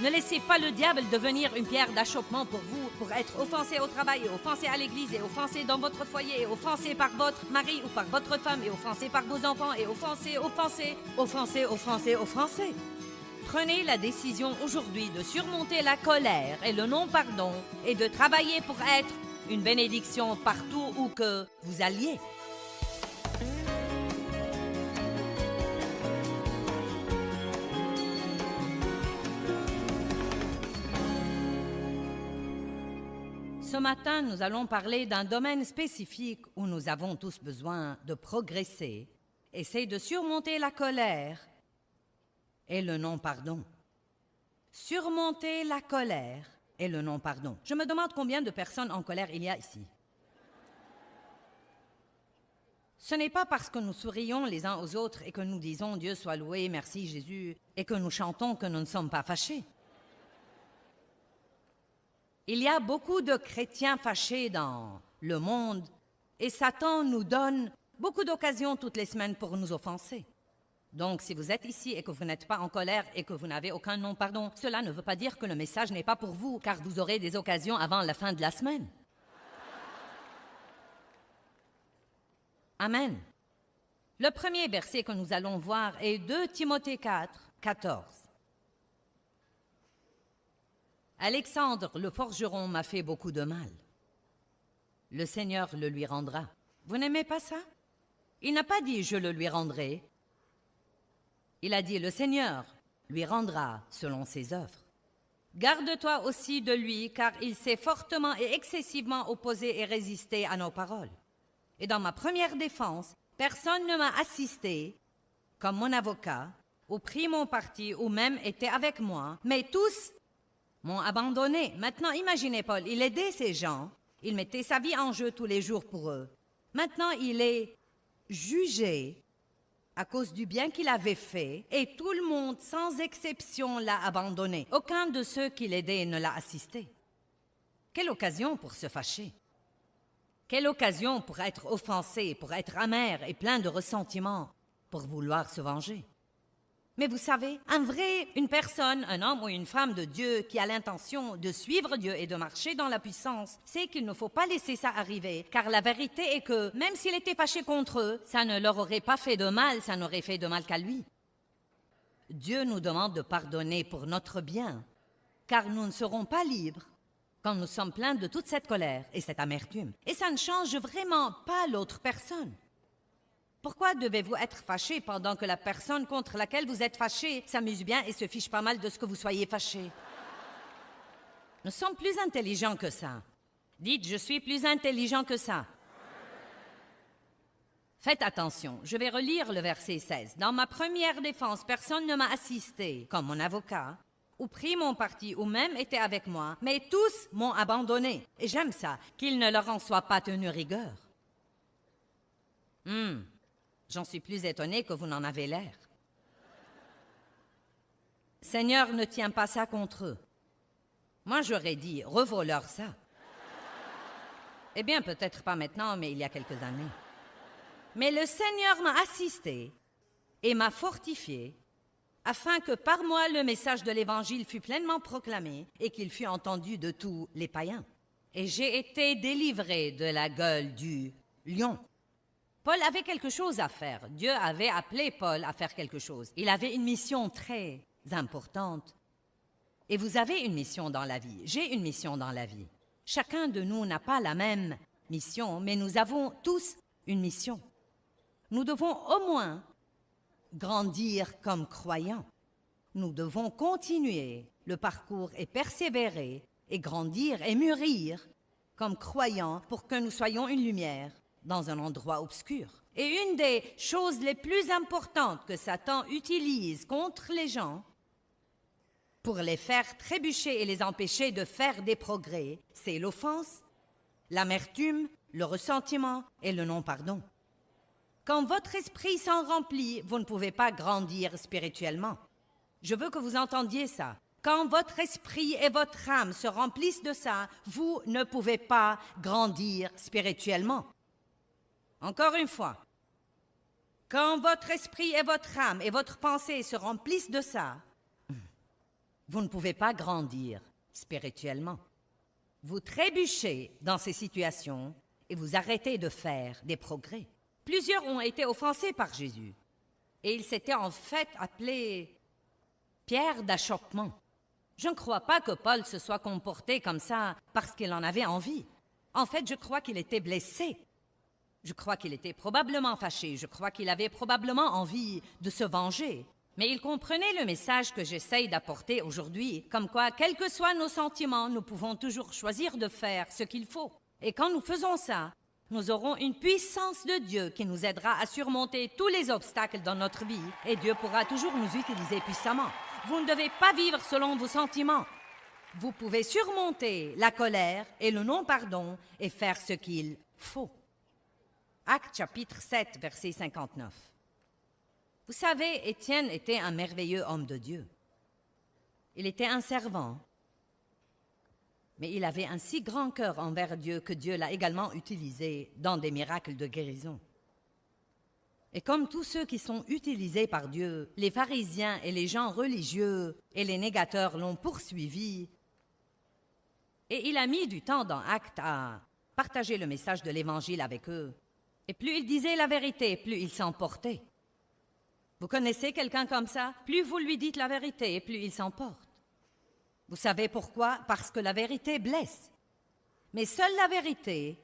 Ne laissez pas le diable devenir une pierre d'achoppement pour vous, pour être offensé au travail, et offensé à l'église, et offensé dans votre foyer, et offensé par votre mari ou par votre femme, et offensé par vos enfants, et offensé. Prenez la décision aujourd'hui de surmonter la colère et le non-pardon et de travailler pour être une bénédiction partout où que vous alliez. Ce matin, nous allons parler d'un domaine spécifique où nous avons tous besoin de progresser, et c'est de surmonter la colère et le non-pardon. Surmonter la colère et le non-pardon. Je me demande combien de personnes en colère il y a ici. Ce n'est pas parce que nous sourions les uns aux autres et que nous disons « Dieu soit loué, merci Jésus » et que nous chantons que nous ne sommes pas fâchés. Il y a beaucoup de chrétiens fâchés dans le monde et Satan nous donne beaucoup d'occasions toutes les semaines pour nous offenser. Donc, si vous êtes ici et que vous n'êtes pas en colère et que vous n'avez aucun non-pardon, cela ne veut pas dire que le message n'est pas pour vous, car vous aurez des occasions avant la fin de la semaine. Amen. Le premier verset que nous allons voir est 2 Timothée 4, 14. Alexandre, le forgeron, m'a fait beaucoup de mal. Le Seigneur le lui rendra. Vous n'aimez pas ça? Il n'a pas dit « je le lui rendrai ». Il a dit « le Seigneur lui rendra selon ses œuvres ». Garde-toi aussi de lui, car il s'est fortement et excessivement opposé et résisté à nos paroles. Et dans ma première défense, personne ne m'a assisté comme mon avocat, ou pris mon parti, ou même été avec moi, mais tous m'ont abandonné. Maintenant, imaginez Paul, il aidait ces gens, il mettait sa vie en jeu tous les jours pour eux. Maintenant, il est jugé à cause du bien qu'il avait fait, et tout le monde, sans exception, l'a abandonné. Aucun de ceux qui l'aidaient ne l'a assisté. Quelle occasion pour se fâcher! Quelle occasion pour être offensé, pour être amer et plein de ressentiment, pour vouloir se venger! Mais vous savez, une personne, un homme ou une femme de Dieu qui a l'intention de suivre Dieu et de marcher dans la puissance, sait qu'il ne faut pas laisser ça arriver, car la vérité est que, même s'il était fâché contre eux, ça ne leur aurait pas fait de mal, ça n'aurait fait de mal qu'à lui. Dieu nous demande de pardonner pour notre bien, car nous ne serons pas libres quand nous sommes pleins de toute cette colère et cette amertume. Et ça ne change vraiment pas l'autre personne. Pourquoi devez-vous être fâché pendant que la personne contre laquelle vous êtes fâché s'amuse bien et se fiche pas mal de ce que vous soyez fâché? Nous sommes plus intelligents que ça. Dites, je suis plus intelligent que ça. Faites attention, je vais relire le verset 16. Dans ma première défense, personne ne m'a assisté comme mon avocat, ou pris mon parti, ou même été avec moi, mais tous m'ont abandonné. Et j'aime ça, qu'il ne leur en soit pas tenu rigueur. J'en suis plus étonnée que vous n'en avez l'air. Seigneur ne tient pas ça contre eux. Moi, j'aurais dit, revaut-leur ça. Eh bien, peut-être pas maintenant, mais il y a quelques années. Mais le Seigneur m'a assisté et m'a fortifié afin que par moi le message de l'Évangile fût pleinement proclamé et qu'il fût entendu de tous les païens. Et j'ai été délivré de la gueule du lion. Paul avait quelque chose à faire. Dieu avait appelé Paul à faire quelque chose. Il avait une mission très importante. Et vous avez une mission dans la vie. J'ai une mission dans la vie. Chacun de nous n'a pas la même mission, mais nous avons tous une mission. Nous devons au moins grandir comme croyants. Nous devons continuer le parcours et persévérer et grandir et mûrir comme croyants pour que nous soyons une lumière dans un endroit obscur. Et une des choses les plus importantes que Satan utilise contre les gens pour les faire trébucher et les empêcher de faire des progrès, c'est l'offense, l'amertume, le ressentiment et le non-pardon. Quand votre esprit s'en remplit, vous ne pouvez pas grandir spirituellement. Je veux que vous entendiez ça. Quand votre esprit et votre âme se remplissent de ça, vous ne pouvez pas grandir spirituellement. Encore une fois, quand votre esprit et votre âme et votre pensée se remplissent de ça, Vous ne pouvez pas grandir spirituellement. Vous trébuchez dans ces situations et vous arrêtez de faire des progrès. Plusieurs ont été offensés par Jésus. Et il s'était en fait appelé Pierre d'achoppement. Je ne crois pas que Paul se soit comporté comme ça parce qu'il en avait envie. En fait, je crois qu'il était blessé. Je crois qu'il était probablement fâché. Je crois qu'il avait probablement envie de se venger. Mais il comprenait le message que j'essaye d'apporter aujourd'hui, comme quoi, quels que soient nos sentiments, nous pouvons toujours choisir de faire ce qu'il faut. Et quand nous faisons ça, nous aurons une puissance de Dieu qui nous aidera à surmonter tous les obstacles dans notre vie et Dieu pourra toujours nous utiliser puissamment. Vous ne devez pas vivre selon vos sentiments. Vous pouvez surmonter la colère et le non-pardon et faire ce qu'il faut. Actes chapitre 7, verset 59. Vous savez, Étienne était un merveilleux homme de Dieu. Il était un servant. Mais il avait un si grand cœur envers Dieu que Dieu l'a également utilisé dans des miracles de guérison. Et comme tous ceux qui sont utilisés par Dieu, les pharisiens et les gens religieux et les négateurs l'ont poursuivi, et il a mis du temps dans Actes à partager le message de l'Évangile avec eux. Et plus il disait la vérité, plus il s'emportait. Vous connaissez quelqu'un comme ça? Plus vous lui dites la vérité, plus il s'emporte. Vous savez pourquoi? Parce que la vérité blesse. Mais seule la vérité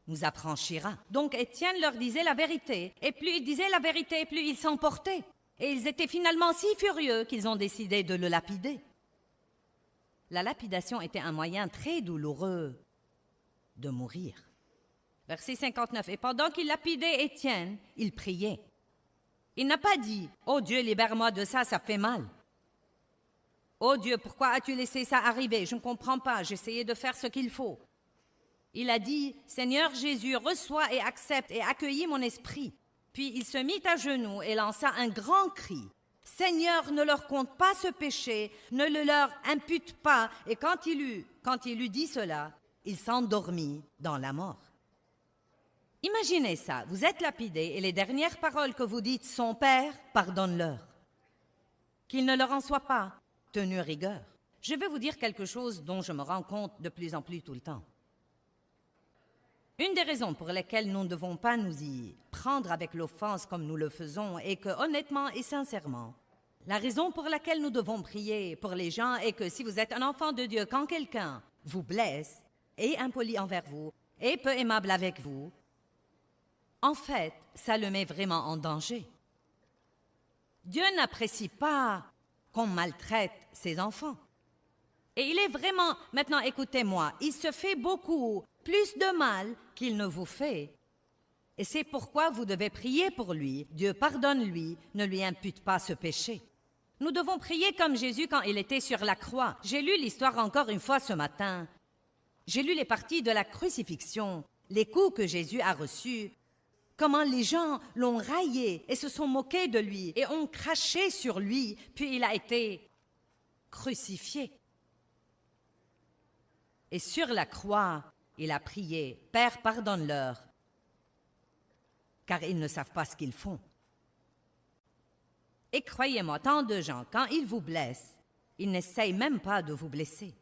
nous affranchira. Donc Étienne leur disait la vérité, et plus il disait la vérité, plus il s'emportait. Et ils étaient finalement si furieux qu'ils ont décidé de le lapider. La lapidation était un moyen très douloureux de mourir. Verset 59. Et pendant qu'il lapidait Étienne, il priait. Il n'a pas dit « Oh Dieu, libère-moi de ça, ça fait mal. » « Oh Dieu, pourquoi as-tu laissé ça arriver? Je ne comprends pas, j'essayais de faire ce qu'il faut. » Il a dit « Seigneur Jésus, reçois et accepte et accueillis mon esprit. » Puis il se mit à genoux et lança un grand cri. « Seigneur, ne leur compte pas ce péché, ne le leur impute pas. » Et quand il eut dit cela, il s'endormit dans la mort. Imaginez ça, vous êtes lapidé et les dernières paroles que vous dites sont « Père, pardonne-leur. » Qu'il ne leur en soit pas tenu rigueur. Je vais vous dire quelque chose dont je me rends compte de plus en plus tout le temps. Une des raisons pour lesquelles nous ne devons pas nous y prendre avec l'offense comme nous le faisons est que, honnêtement et sincèrement, la raison pour laquelle nous devons prier pour les gens est que si vous êtes un enfant de Dieu, quand quelqu'un vous blesse, est impoli envers vous, est peu aimable avec vous, en fait, ça le met vraiment en danger. Dieu n'apprécie pas qu'on maltraite ses enfants. Et il est vraiment, maintenant écoutez-moi, il se fait beaucoup plus de mal qu'il ne vous fait. Et c'est pourquoi vous devez prier pour lui. Dieu pardonne-lui, ne lui impute pas ce péché. Nous devons prier comme Jésus quand il était sur la croix. J'ai lu l'histoire encore une fois ce matin. J'ai lu les parties de la crucifixion, les coups que Jésus a reçus, comment les gens l'ont raillé et se sont moqués de lui et ont craché sur lui, puis il a été crucifié. Et sur la croix, il a prié, « Père, pardonne-leur, car ils ne savent pas ce qu'ils font. » Et croyez-moi, tant de gens, quand ils vous blessent, ils n'essayent même pas de vous blesser.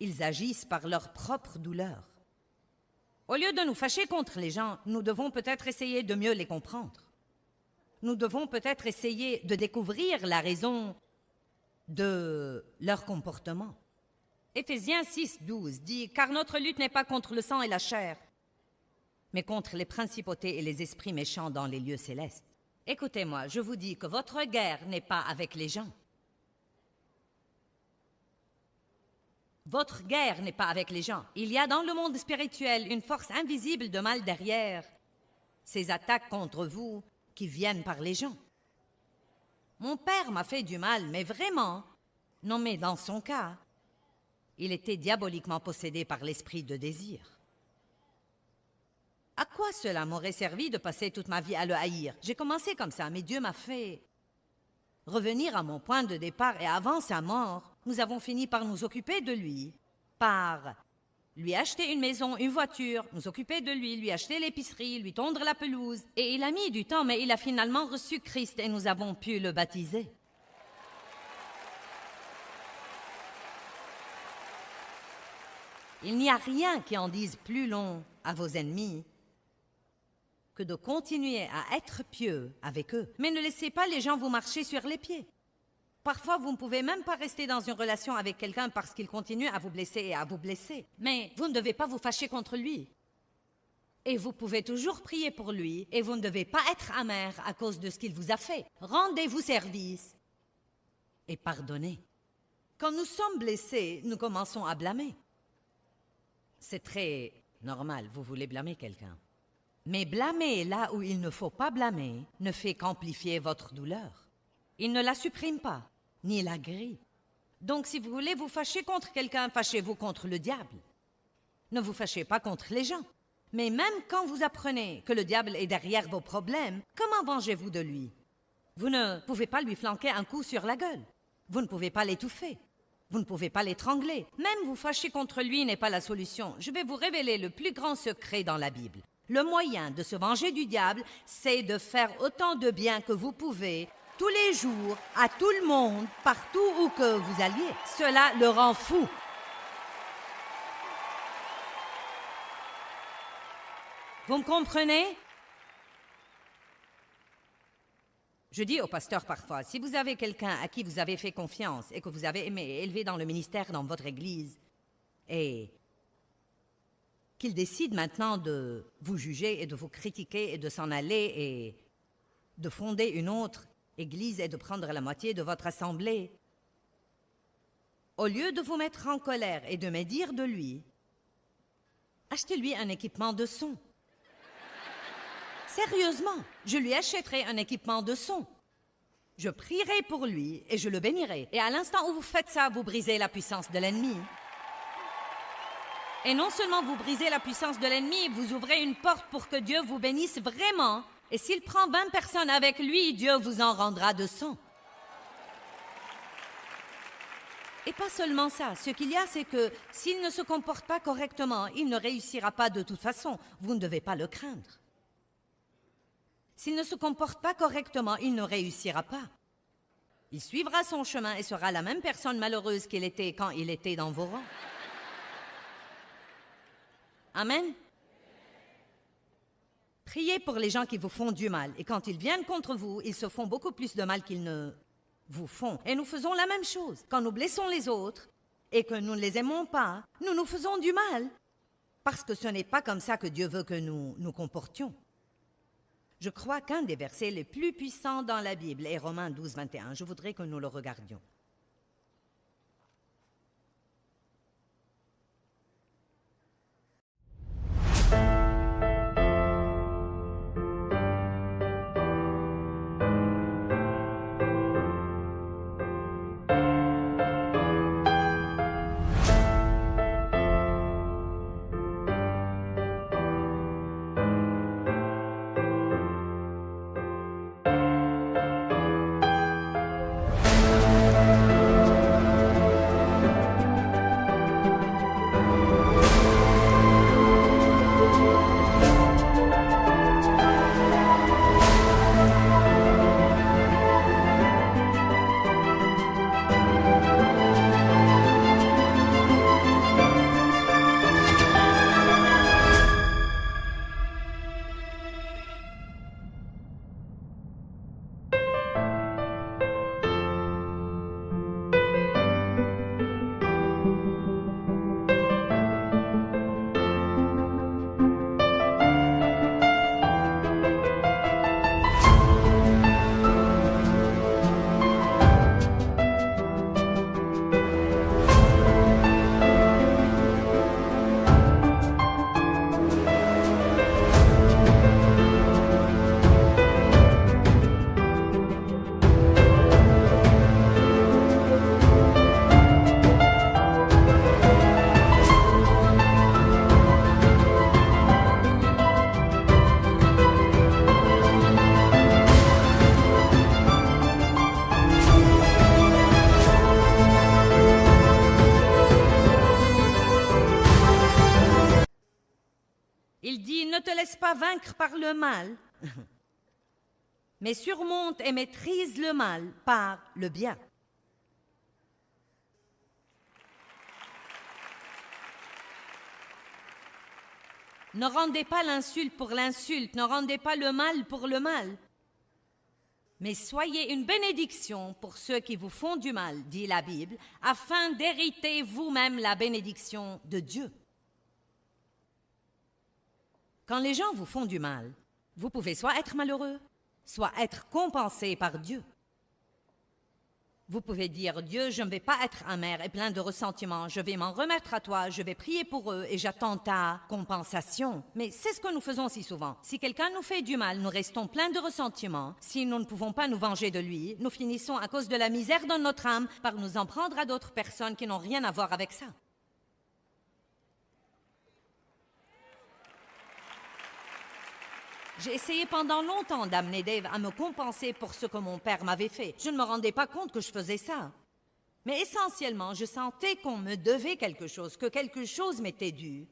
Ils agissent par leur propre douleur. Au lieu de nous fâcher contre les gens, nous devons peut-être essayer de mieux les comprendre. Nous devons peut-être essayer de découvrir la raison de leur comportement. Éphésiens 6, 12 dit « Car notre lutte n'est pas contre le sang et la chair, mais contre les principautés et les esprits méchants dans les lieux célestes. » Écoutez-moi, je vous dis que votre guerre n'est pas avec les gens. Votre guerre n'est pas avec les gens. Il y a dans le monde spirituel une force invisible de mal derrière ces attaques contre vous qui viennent par les gens. Mon père m'a fait du mal, mais vraiment, non mais dans son cas, il était diaboliquement possédé par l'esprit de désir. À quoi cela m'aurait servi de passer toute ma vie à le haïr? J'ai commencé comme ça, mais Dieu m'a fait revenir à mon point de départ et avant sa mort, nous avons fini par nous occuper de lui, par lui acheter une maison, une voiture, nous occuper de lui, lui acheter l'épicerie, lui tondre la pelouse. Et il a mis du temps, mais il a finalement reçu Christ et nous avons pu le baptiser. Il n'y a rien qui en dise plus long à vos ennemis que de continuer à être pieux avec eux. Mais ne laissez pas les gens vous marcher sur les pieds. Parfois, vous ne pouvez même pas rester dans une relation avec quelqu'un parce qu'il continue à vous blesser et à vous blesser. Mais vous ne devez pas vous fâcher contre lui. Et vous pouvez toujours prier pour lui, et vous ne devez pas être amer à cause de ce qu'il vous a fait. Rendez-vous service et pardonnez. Quand nous sommes blessés, nous commençons à blâmer. C'est très normal, vous voulez blâmer quelqu'un. Mais blâmer là où il ne faut pas blâmer ne fait qu'amplifier votre douleur. Il ne la supprime pas, ni la grille. Donc si vous voulez vous fâcher contre quelqu'un, fâchez-vous contre le diable. Ne vous fâchez pas contre les gens. Mais même quand vous apprenez que le diable est derrière vos problèmes, comment vengez-vous de lui? Vous ne pouvez pas lui flanquer un coup sur la gueule. Vous ne pouvez pas l'étouffer. Vous ne pouvez pas l'étrangler. Même vous fâcher contre lui n'est pas la solution. Je vais vous révéler le plus grand secret dans la Bible. Le moyen de se venger du diable, c'est de faire autant de bien que vous pouvez, tous les jours, à tout le monde, partout où que vous alliez. Cela le rend fou. Vous me comprenez? Je dis au pasteur parfois, si vous avez quelqu'un à qui vous avez fait confiance et que vous avez aimé et élevé dans le ministère dans votre église, et qu'il décide maintenant de vous juger et de vous critiquer et de s'en aller et de fonder une autre église et de prendre la moitié de votre assemblée, au lieu de vous mettre en colère et de me dire de lui, achetez-lui un équipement de son. Sérieusement, je lui achèterai un équipement de son. Je prierai pour lui et je le bénirai. Et à l'instant où vous faites ça, vous brisez la puissance de l'ennemi. Et non seulement vous brisez la puissance de l'ennemi, vous ouvrez une porte pour que Dieu vous bénisse vraiment. Et s'il prend 20 personnes avec lui, Dieu vous en rendra de 100. Et pas seulement ça. Ce qu'il y a, c'est que s'il ne se comporte pas correctement, il ne réussira pas de toute façon. Vous ne devez pas le craindre. S'il ne se comporte pas correctement, il ne réussira pas. Il suivra son chemin et sera la même personne malheureuse qu'il était quand il était dans vos rangs. Amen. Priez pour les gens qui vous font du mal. Et quand ils viennent contre vous, ils se font beaucoup plus de mal qu'ils ne vous font. Et nous faisons la même chose. Quand nous blessons les autres et que nous ne les aimons pas, nous nous faisons du mal. Parce que ce n'est pas comme ça que Dieu veut que nous nous comportions. Je crois qu'un des versets les plus puissants dans la Bible est Romains 12, 21. Je voudrais que nous le regardions. Il dit, ne te laisse pas vaincre par le mal, mais surmonte et maîtrise le mal par le bien. Ne rendez pas l'insulte pour l'insulte, ne rendez pas le mal pour le mal. Mais soyez une bénédiction pour ceux qui vous font du mal, dit la Bible, afin d'hériter vous-même la bénédiction de Dieu. Quand les gens vous font du mal, vous pouvez soit être malheureux, soit être compensé par Dieu. Vous pouvez dire, Dieu, je ne vais pas être amer et plein de ressentiment, je vais m'en remettre à toi, je vais prier pour eux et j'attends ta compensation. Mais c'est ce que nous faisons si souvent. Si quelqu'un nous fait du mal, nous restons pleins de ressentiment. Si nous ne pouvons pas nous venger de lui, nous finissons à cause de la misère dans notre âme par nous en prendre à d'autres personnes qui n'ont rien à voir avec ça. J'ai essayé pendant longtemps d'amener Dave à me compenser pour ce que mon père m'avait fait. Je ne me rendais pas compte que je faisais ça. Mais essentiellement, je sentais qu'on me devait quelque chose, que quelque chose m'était dû.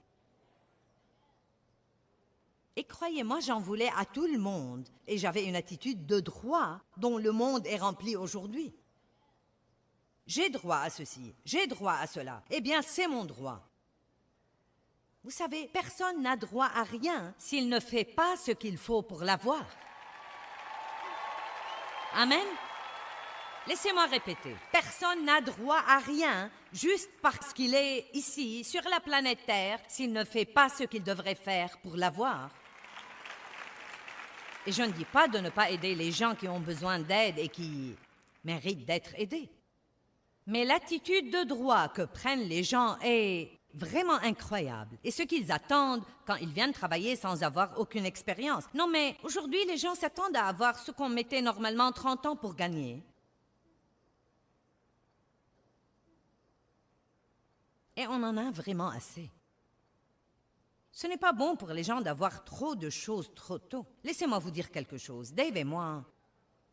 Et croyez-moi, j'en voulais à tout le monde. Et j'avais une attitude de droit dont le monde est rempli aujourd'hui. J'ai droit à ceci, j'ai droit à cela. Eh bien, c'est mon droit. Vous savez, personne n'a droit à rien s'il ne fait pas ce qu'il faut pour l'avoir. Amen? Laissez-moi répéter. Personne n'a droit à rien juste parce qu'il est ici, sur la planète Terre, s'il ne fait pas ce qu'il devrait faire pour l'avoir. Et je ne dis pas de ne pas aider les gens qui ont besoin d'aide et qui méritent d'être aidés. Mais l'attitude de droit que prennent les gens est vraiment incroyable. Et ce qu'ils attendent quand ils viennent travailler sans avoir aucune expérience. Non, mais aujourd'hui, les gens s'attendent à avoir ce qu'on mettait normalement 30 ans pour gagner. Et on en a vraiment assez. Ce n'est pas bon pour les gens d'avoir trop de choses trop tôt. Laissez-moi vous dire quelque chose. Dave et moi,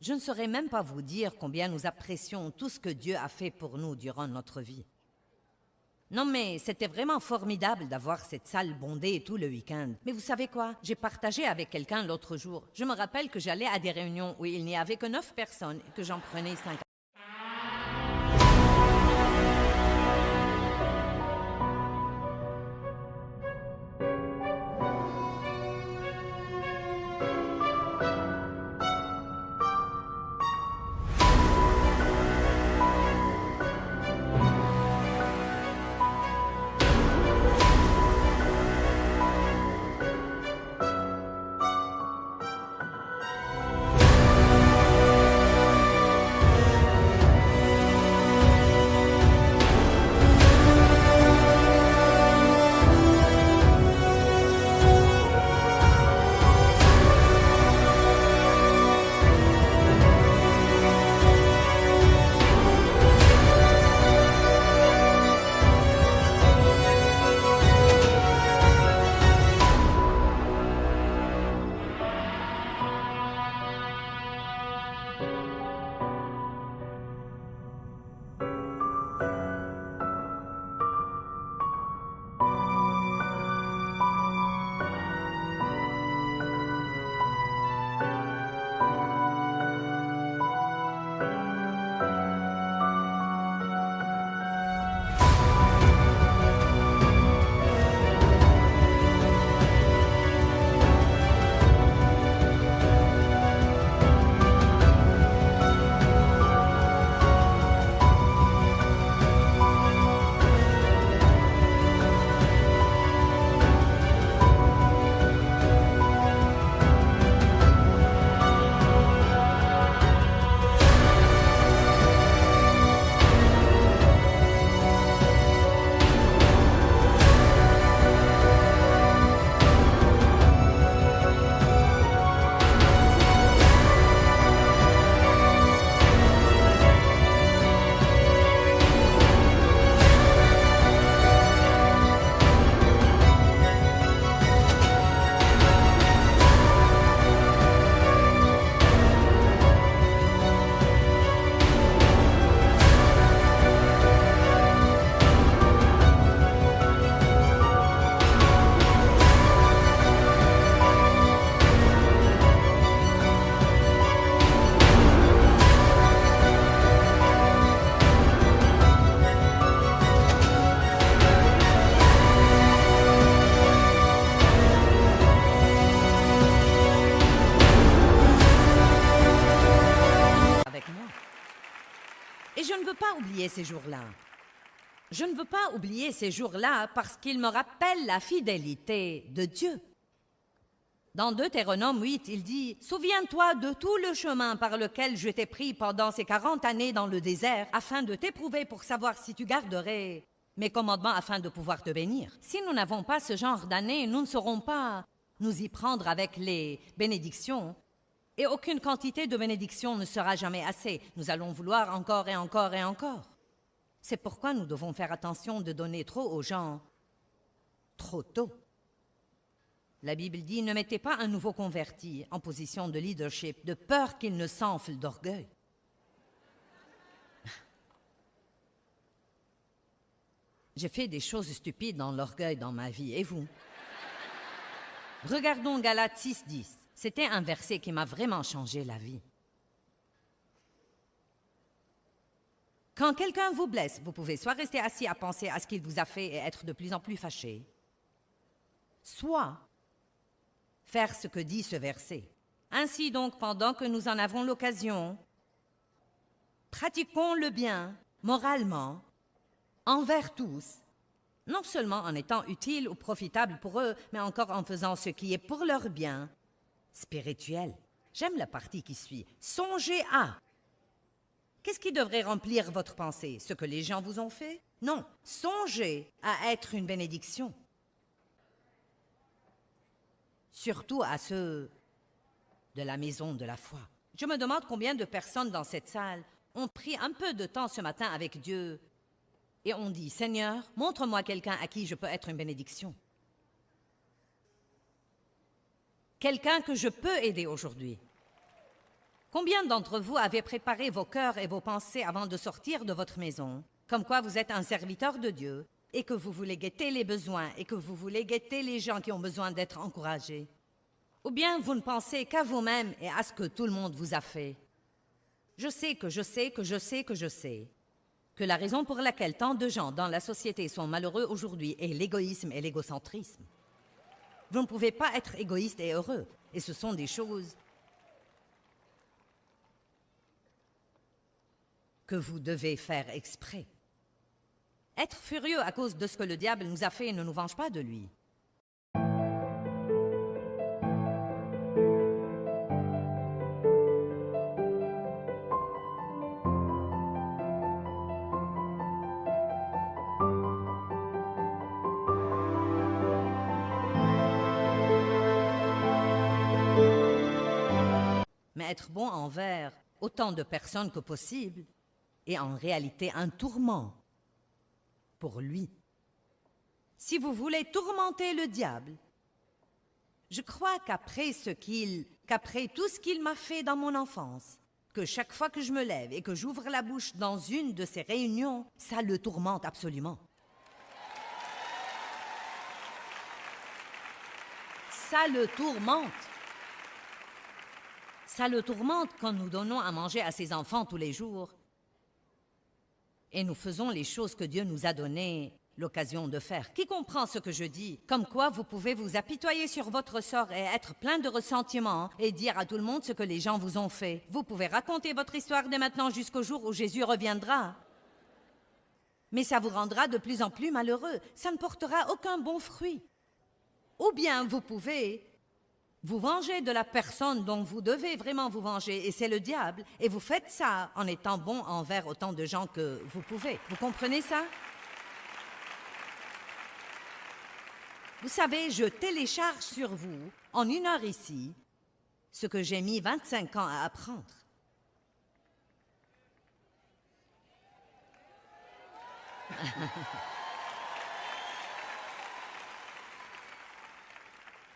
je ne saurais même pas vous dire combien nous apprécions tout ce que Dieu a fait pour nous durant notre vie. Non, mais c'était vraiment formidable d'avoir cette salle bondée tout le week-end. Mais vous savez quoi? J'ai partagé avec quelqu'un l'autre jour. Je me rappelle que j'allais à des réunions où il n'y avait que 9 personnes et que j'en prenais 5. veux pas oublier ces jours-là. Je ne veux pas oublier ces jours-là parce qu'ils me rappellent la fidélité de Dieu. Dans Deutéronome 8, il dit « Souviens-toi de tout le chemin par lequel je t'ai pris pendant ces 40 années dans le désert, afin de t'éprouver pour savoir si tu garderais mes commandements afin de pouvoir te bénir. » Si nous n'avons pas ce genre d'année, nous ne saurons pas nous y prendre avec les bénédictions. Et aucune quantité de bénédictions ne sera jamais assez. Nous allons vouloir encore et encore et encore. C'est pourquoi nous devons faire attention de donner trop aux gens trop tôt. La Bible dit « Ne mettez pas un nouveau converti en position de leadership, de peur qu'il ne s'enfle d'orgueil. » J'ai fait des choses stupides dans l'orgueil dans ma vie, et vous? Regardons Galates 6:10. C'était un verset qui m'a vraiment changé la vie. Quand quelqu'un vous blesse, vous pouvez soit rester assis à penser à ce qu'il vous a fait et être de plus en plus fâché, soit faire ce que dit ce verset. Ainsi donc, pendant que nous en avons l'occasion, pratiquons le bien moralement, envers tous, non seulement en étant utiles ou profitables pour eux, mais encore en faisant ce qui est pour leur bien spirituel. J'aime la partie qui suit. Songez à. Qu'est-ce qui devrait remplir votre pensée? Ce que les gens vous ont fait? Non. Songez à être une bénédiction. Surtout à ceux de la maison de la foi. Je me demande combien de personnes dans cette salle ont pris un peu de temps ce matin avec Dieu et ont dit « Seigneur, montre-moi quelqu'un à qui je peux être une bénédiction. Quelqu'un que je peux aider aujourd'hui. » Combien d'entre vous avez préparé vos cœurs et vos pensées avant de sortir de votre maison, comme quoi vous êtes un serviteur de Dieu et que vous voulez guetter les besoins et que vous voulez guetter les gens qui ont besoin d'être encouragés? Ou bien vous ne pensez qu'à vous-même et à ce que tout le monde vous a fait? Je sais que la raison pour laquelle tant de gens dans la société sont malheureux aujourd'hui est l'égoïsme et l'égocentrisme. Vous ne pouvez pas être égoïste et heureux, et ce sont des choses que vous devez faire exprès. Être furieux à cause de ce que le diable nous a fait ne nous venge pas de lui. Mais être bon envers autant de personnes que possible est en réalité un tourment pour lui. Si vous voulez tourmenter le diable, je crois qu'après tout ce qu'il m'a fait dans mon enfance, que chaque fois que je me lève et que j'ouvre la bouche dans une de ces réunions, ça le tourmente absolument. Ça le tourmente. Ça le tourmente quand nous donnons à manger à ses enfants tous les jours et nous faisons les choses que Dieu nous a donné l'occasion de faire. Qui comprend ce que je dis? Comme quoi vous pouvez vous apitoyer sur votre sort et être plein de ressentiment et dire à tout le monde ce que les gens vous ont fait. Vous pouvez raconter votre histoire dès maintenant jusqu'au jour où Jésus reviendra. Mais ça vous rendra de plus en plus malheureux. Ça ne portera aucun bon fruit. Ou bien vous pouvez vous venger de la personne dont vous devez vraiment vous venger, et c'est le diable, et vous faites ça en étant bon envers autant de gens que vous pouvez. Vous comprenez ça? Vous savez, je télécharge sur vous, en 1 heure ici, ce que j'ai mis 25 ans à apprendre.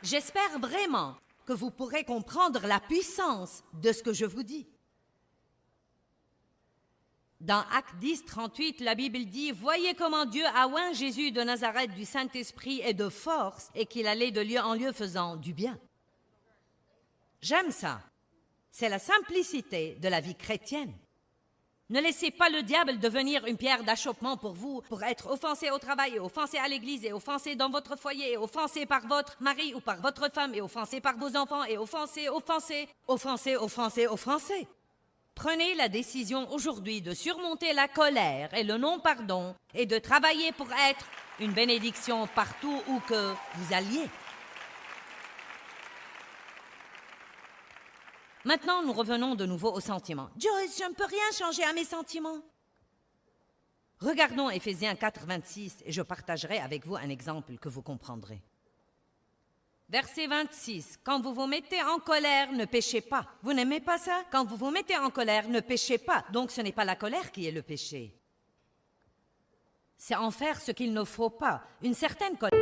J'espère vraiment que vous pourrez comprendre la puissance de ce que je vous dis. Dans Actes 10, 38, la Bible dit « Voyez comment Dieu a oint Jésus de Nazareth du Saint-Esprit et de force, et qu'il allait de lieu en lieu faisant du bien. » J'aime ça. C'est la simplicité de la vie chrétienne. Ne laissez pas le diable devenir une pierre d'achoppement pour vous, pour être offensé au travail, et offensé à l'église, et offensé dans votre foyer, et offensé par votre mari ou par votre femme, et offensé par vos enfants, et offensé. Prenez la décision aujourd'hui de surmonter la colère et le non-pardon et de travailler pour être une bénédiction partout où que vous alliez. Maintenant, nous revenons de nouveau aux sentiments. Joyce, je ne peux rien changer à mes sentiments. Regardons Éphésiens 4, 26 et je partagerai avec vous un exemple que vous comprendrez. Verset 26. Quand vous vous mettez en colère, ne péchez pas. Vous n'aimez pas ça? Quand vous vous mettez en colère, ne péchez pas. Donc ce n'est pas la colère qui est le péché. C'est en faire ce qu'il ne faut pas. Une certaine colère.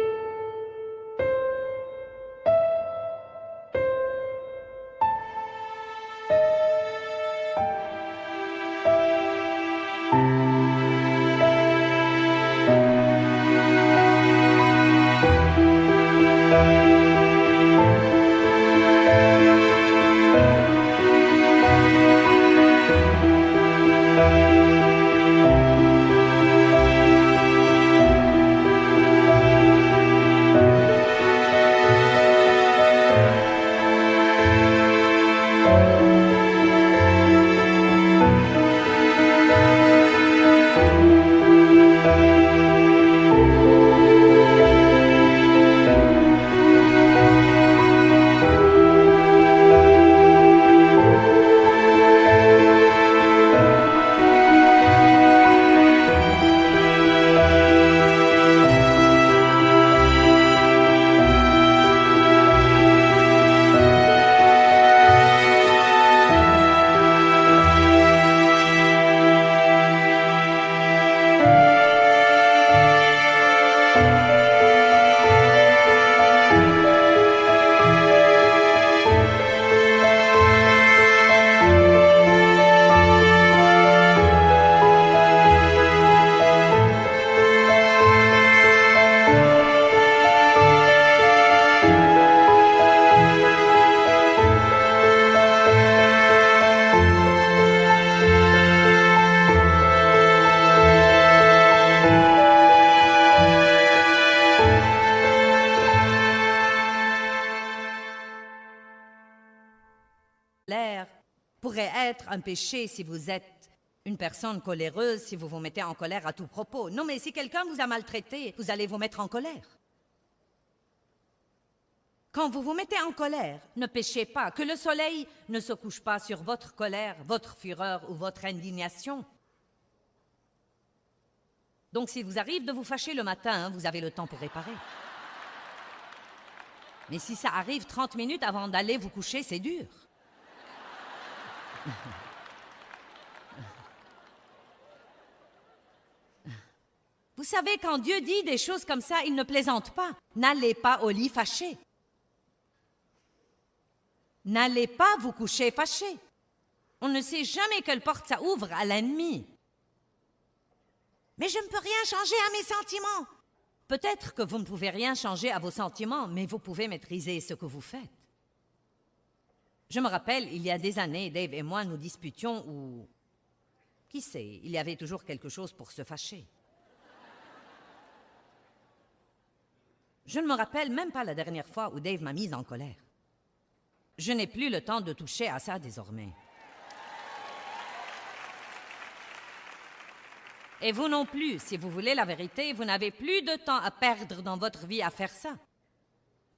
Pourrait être un péché si vous êtes une personne coléreuse, si vous vous mettez en colère à tout propos. Non, mais si quelqu'un vous a maltraité, vous allez vous mettre en colère. Quand vous vous mettez en colère, ne péchez pas, que le soleil ne se couche pas sur votre colère, votre fureur ou votre indignation. Donc, s'il vous arrive de vous fâcher le matin, vous avez le temps pour réparer. Mais si ça arrive 30 minutes avant d'aller vous coucher, c'est dur. Vous savez, quand Dieu dit des choses comme ça, il ne plaisante pas. N'allez pas au lit fâché. N'allez pas vous coucher fâché. On ne sait jamais quelle porte ça ouvre à l'ennemi. Mais je ne peux rien changer à mes sentiments. Peut-être que vous ne pouvez rien changer à vos sentiments, mais vous pouvez maîtriser ce que vous faites. Je me rappelle, il y a des années, Dave et moi nous disputions ou... Qui sait, il y avait toujours quelque chose pour se fâcher. Je ne me rappelle même pas la dernière fois où Dave m'a mise en colère. Je n'ai plus le temps de toucher à ça désormais. Et vous non plus, si vous voulez la vérité, vous n'avez plus de temps à perdre dans votre vie à faire ça.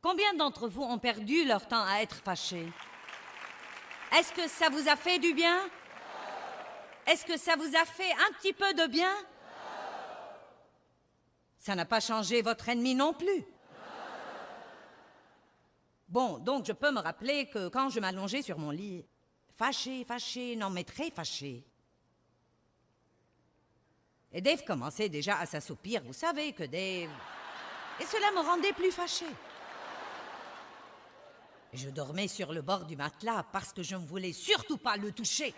Combien d'entre vous ont perdu leur temps à être fâchés? Est-ce que ça vous a fait du bien? Est-ce que ça vous a fait un petit peu de bien? Ça n'a pas changé votre ennemi non plus. Bon, donc je peux me rappeler que quand je m'allongeais sur mon lit, fâché, non mais très fâché. Et Dave commençait déjà à s'assoupir, vous savez que Dave... Et cela me rendait plus fâché. Je dormais sur le bord du matelas parce que je ne voulais surtout pas le toucher.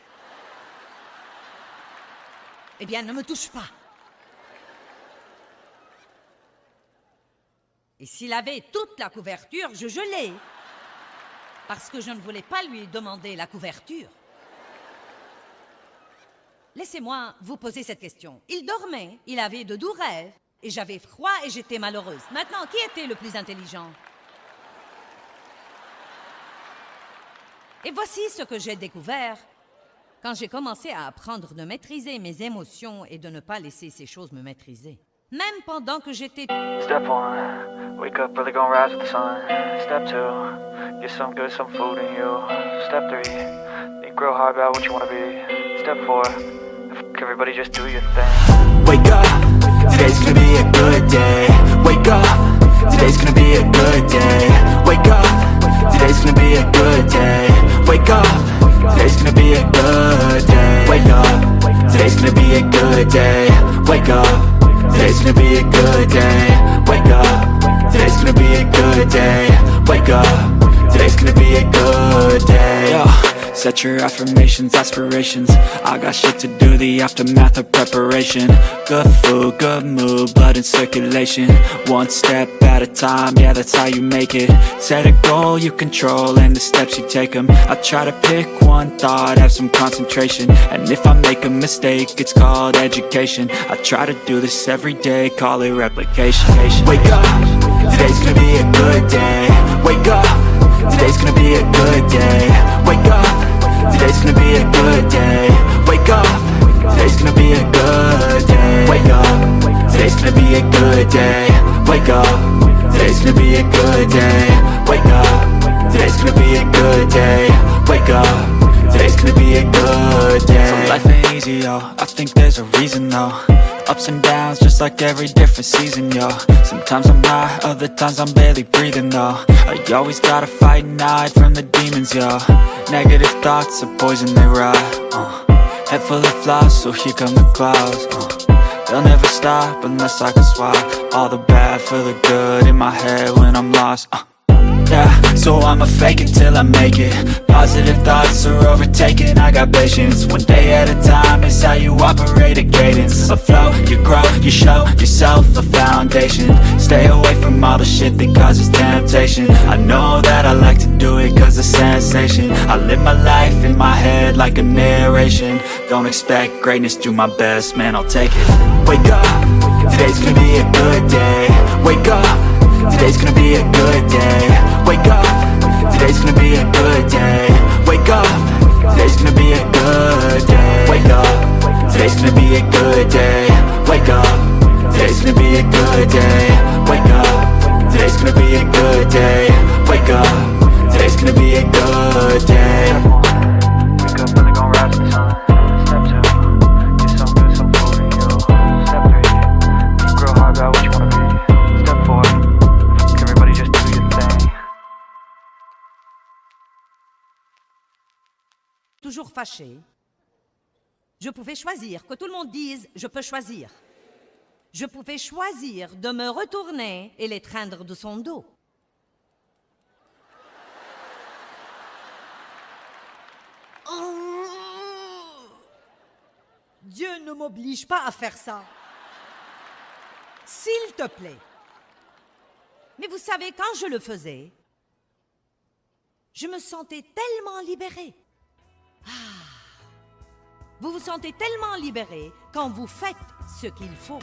Eh bien, ne me touche pas. Et s'il avait toute la couverture, je gelais. Parce que je ne voulais pas lui demander la couverture. Laissez-moi vous poser cette question. Il dormait, il avait de doux rêves, et j'avais froid et j'étais malheureuse. Maintenant, qui était le plus intelligent? Et voici ce que j'ai découvert. quand j'ai commencé à apprendre de maîtriser mes émotions et de ne pas laisser ces choses me maîtriser. Même pendant que j'étais... Step 1, wake up early, gonna rise with the sun. Step 2, get some good, some food in you. Step 3, think real hard about what you wanna be. Step 4, everybody just do your thing. Wake up, today's gonna be a good day. Wake up, today's gonna be a good day. Wake up, today's gonna be a good day. Wake up, today's gonna be a good day. Wake up, today's gonna be a good day. Wake up, today's gonna be a good day. Wake up, today's gonna be a good day. Wake up, today's gonna be a good day. Set your affirmations, aspirations. I got shit to do, the aftermath of preparation. Good food, good mood, blood in circulation. One step at a time, yeah, that's how you make it. Set a goal you control and the steps you take them. I try to pick one thought, have some concentration. And if I make a mistake, it's called education. I try to do this every day, call it replication. Wake up, today's gonna be a good day. Wake up, today's gonna be a good day. Wake up, today's gonna be a good day. Wake up, today's gonna be a good day. Wake up, today's gonna be a good day. Wake up, today's gonna be a good day. Wake up, today's gonna be a good day. Wake up, today's gonna be a good day. So life ain't easy, yo, I think there's a reason though. Ups and downs, just like every different season, yo. Sometimes I'm high, other times I'm barely breathing, though. I always gotta fight and hide from the demons, yo. Negative thoughts are poison, they ride, Head full of flies, so here come the clouds, They'll never stop unless I can swap all the bad for the good in my head when I'm lost, Yeah, so I'ma fake it till I make it. Positive thoughts are overtaken, I got patience. One day at a time is how you operate a cadence. A flow, you grow, you show yourself a foundation. Stay away from all the shit that causes temptation. I know that I like to do it cause it's sensation. I live my life in my head like a narration. Don't expect greatness, do my best, man, I'll take it. Wake up, today's gonna be a good day. Wake up, today's gonna be a good day. Wake up, today's gonna be a good day. Wake up, today's gonna be a good day. Wake up, today's gonna be a good day. Wake up, today's gonna be a good day. Wake up, today's gonna be a good day. Wake up, today's gonna be a good day. Wake up early, gonna rise with the sun. Step 2, get some good, some food in you. Step 3, think real hard about what you wanna be. Step 4, everybody just do your thing. toujours fâché, je pouvais choisir, que tout le monde dise « je peux choisir ». Je pouvais choisir de me retourner et l'étreindre de son dos. Oh! Dieu ne m'oblige pas à faire ça. S'il te plaît. Mais vous savez, quand je le faisais, je me sentais tellement libérée. Vous vous sentez tellement libéré quand vous faites ce qu'il faut.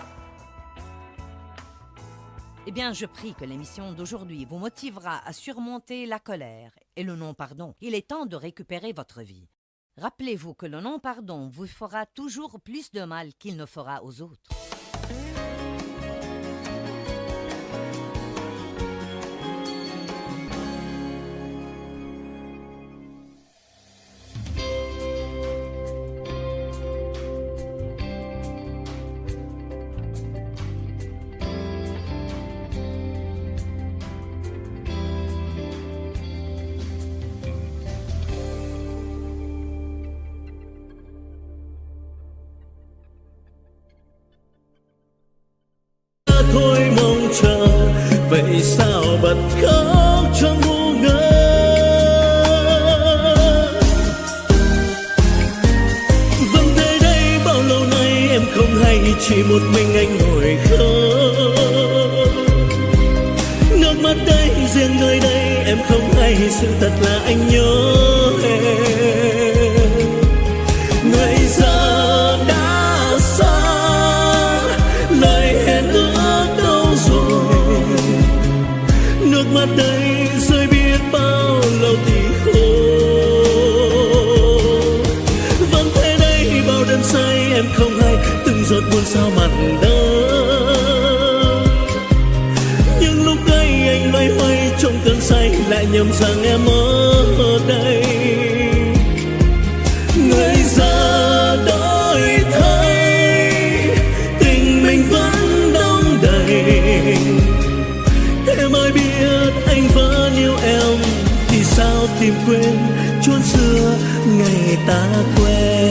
Eh bien, je prie que l'émission d'aujourd'hui vous motivera à surmonter la colère et le non-pardon. Il est temps de récupérer votre vie. Rappelez-vous que le non-pardon vous fera toujours plus de mal qu'il ne fera aux autres. Thôi mong chờ vậy sao bật khóc cho ngu ngơ. Vẫn thế đây bao lâu nay em không hay chỉ một mình anh ngồi khóc. Nước mắt đây riêng nơi đây em không hay sự thật là anh nhớ em. Người giờ đã xa lời hẹn ước đâu rồi, nước mắt đây rơi biết bao lâu thì khô. Vẫn muôn sao mặn đắng. Nhưng lúc ấy anh loay hoay trong cơn say, lại nhầm rằng em ở đây. Người già đổi thay, tình mình vẫn đong đầy. Thế mới biết anh vẫn yêu em, thì sao tìm quên chốn xưa ngày ta quen.